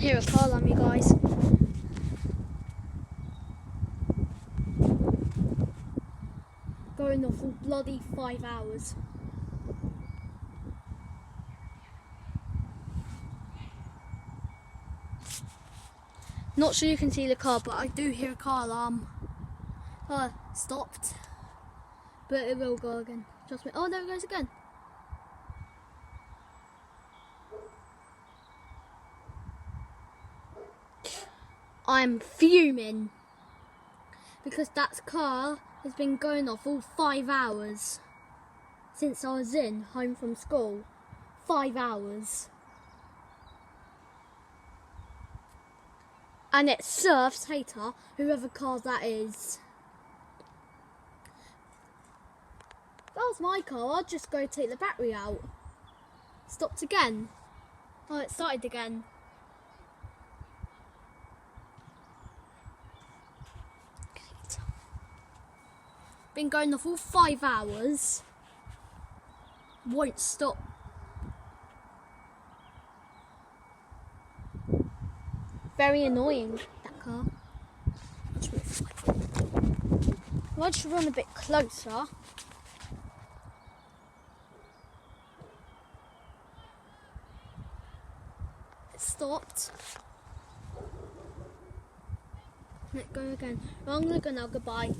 Hear a car alarm, you guys. Going off for bloody 5 hours. Not sure you can see the car, but I do hear a car alarm. Stopped. But it will go again. Trust me. Oh, there it goes again. I'm fuming because that car has been going off all 5 hours since I was home from school. 5 hours. And it serves Hater, whoever car that is. If that was my car, I'd just go take the battery out. Stopped again. Oh, it started again. Been going off all 5 hours. Won't stop. Very annoying, that car. I'll just run a bit closer. It stopped. Let go again. I'm gonna go now. Goodbye.